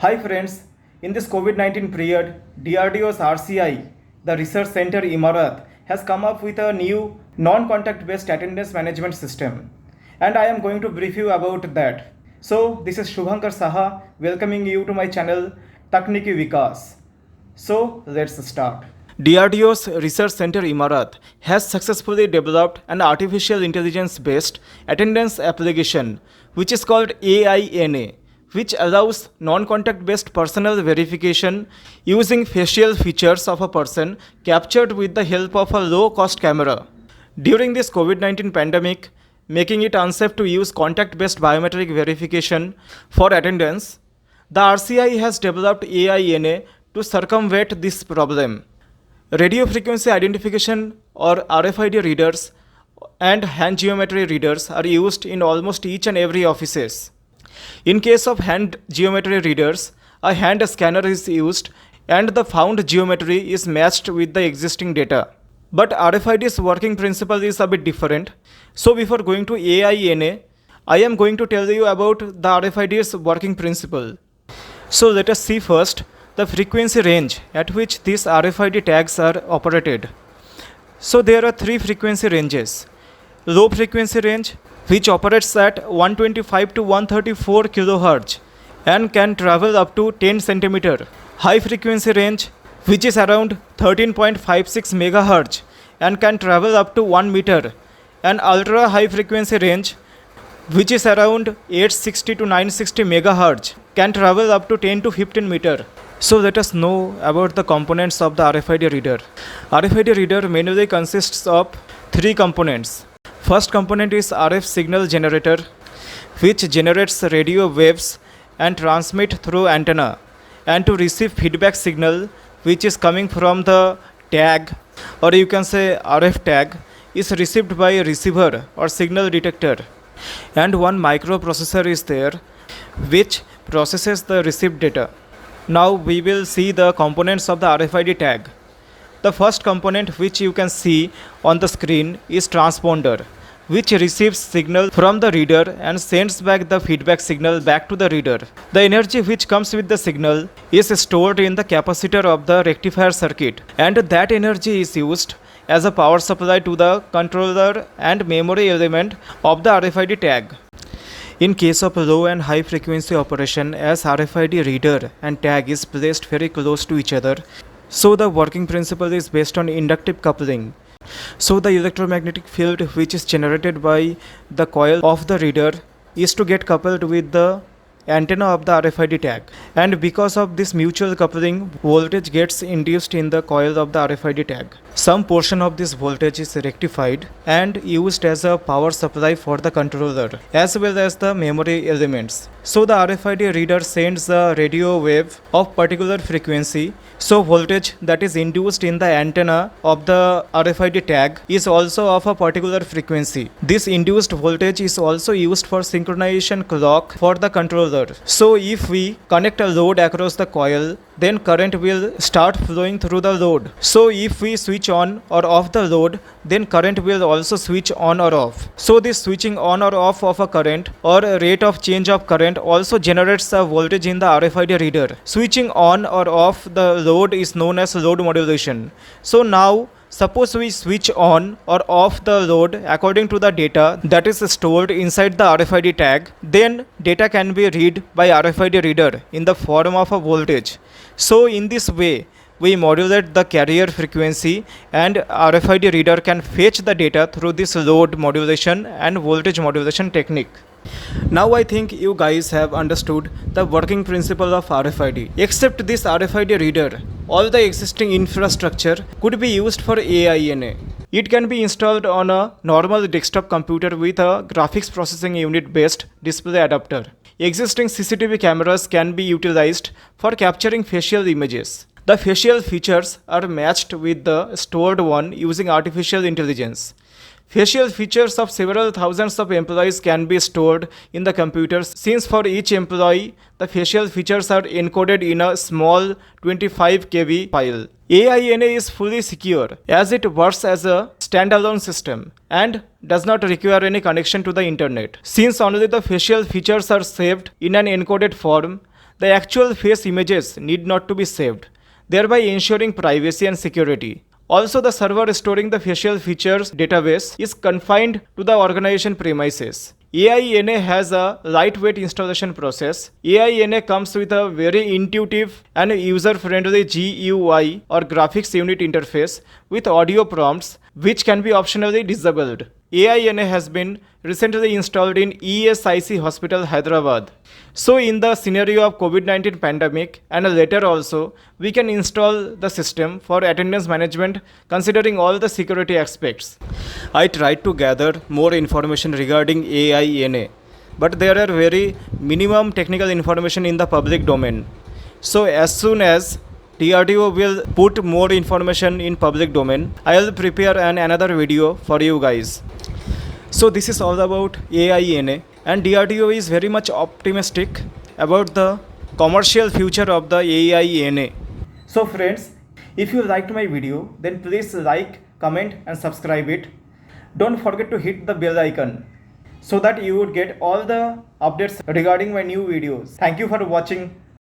Hi friends, in this COVID-19 period, DRDO's RCI, the Research Center Imarat, has come up with a new non-contact based attendance management system. And I am going to brief you about that. So, this is Shubhankar Saha welcoming you to my channel Takniki Vikas. So, let's start. DRDO's Research Center Imarat has successfully developed an artificial intelligence based attendance application which is called AINA, which allows non-contact based personal verification using facial features of a person captured with the help of a low-cost camera. During this COVID-19 pandemic, making it unsafe to use contact-based biometric verification for attendance, the RCI has developed AINA to circumvent this problem. Radio frequency identification or RFID readers and hand geometry readers are used in almost each and every offices. In case of hand geometry readers, a hand scanner is used and the found geometry is matched with the existing data. But RFID's working principle is a bit different. So before going to AINA, I am going to tell you about the RFID's working principle. So let us see first the frequency range at which these RFID tags are operated. So there are three frequency ranges. Low frequency range, which operates at 125 to 134 kHz and can travel up to 10 cm. High frequency range, which is around 13.56 MHz and can travel up to 1 meter. And ultra high frequency range, which is around 860 to 960 MHz, can travel up to 10 to 15 meter. So let us know about the components of the RFID reader. RFID reader mainly consists of three components. First component is RF signal generator, which generates radio waves and transmit through antenna, and to receive feedback signal which is coming from the tag, or you can say RF tag, is received by a receiver or signal detector. And one microprocessor is there which processes the received data. Now we will see the components of the RFID tag. The first component which you can see on the screen is transponder, which receives signal from the reader and sends back the feedback signal back to the reader. The energy which comes with the signal is stored in the capacitor of the rectifier circuit, and that energy is used as a power supply to the controller and memory element of the RFID tag. In case of low and high frequency operation, as RFID reader and tag is placed very close to each other, so the working principle is based on inductive coupling. So the electromagnetic field which is generated by the coil of the reader is to get coupled with the antenna of the RFID tag, and because of this mutual coupling, voltage gets induced in the coil of the RFID tag. Some portion of this voltage is rectified and used as a power supply for the controller as well as the memory elements. So the RFID reader sends a radio wave of particular frequency. So voltage that is induced in the antenna of the RFID tag is also of a particular frequency. This induced voltage is also used for synchronization clock for the controller. So if we connect a load across the coil, then current will start flowing through the load. So if we switch on or off the load, then current will also switch on or off. So this switching on or off of a current or a rate of change of current also generates a voltage in the RFID reader. Switching on or off the load is known as load modulation. So now suppose we switch on or off the load according to the data that is stored inside the RFID tag, then data can be read by RFID reader in the form of a voltage. So in this way, we modulate the carrier frequency and RFID reader can fetch the data through this load modulation and voltage modulation technique. Now I think you guys have understood the working principle of RFID. Except this RFID reader, all the existing infrastructure could be used for AINA. It can be installed on a normal desktop computer with a graphics processing unit based display adapter. Existing CCTV cameras can be utilized for capturing facial images. The facial features are matched with the stored one using artificial intelligence. Facial features of several thousands of employees can be stored in the computers, since for each employee, the facial features are encoded in a small 25 KB file. AINA is fully secure as it works as a standalone system and does not require any connection to the internet. Since only the facial features are saved in an encoded form, The actual face images need not to be saved, thereby ensuring privacy and security. Also, the server storing the facial features database is confined to the organization premises. AINA has a lightweight installation process. AINA comes with a very intuitive and user-friendly GUI or graphics unit interface with audio prompts which can be optionally disabled. AINA has been recently installed in ESIC Hospital, Hyderabad. So in the scenario of COVID-19 pandemic and later also, we can install the system for attendance management considering all the security aspects. I tried to gather more information regarding AINA, but there are very minimum technical information in the public domain. So as soon as DRDO will put more information in public domain, I will prepare another video for you guys. So this is all about AINA, and DRDO is very much optimistic about the commercial future of the AINA. So friends, if you liked my video, then please like, comment and subscribe it. Don't forget to hit the bell icon so that you would get all the updates regarding my new videos. Thank you for watching.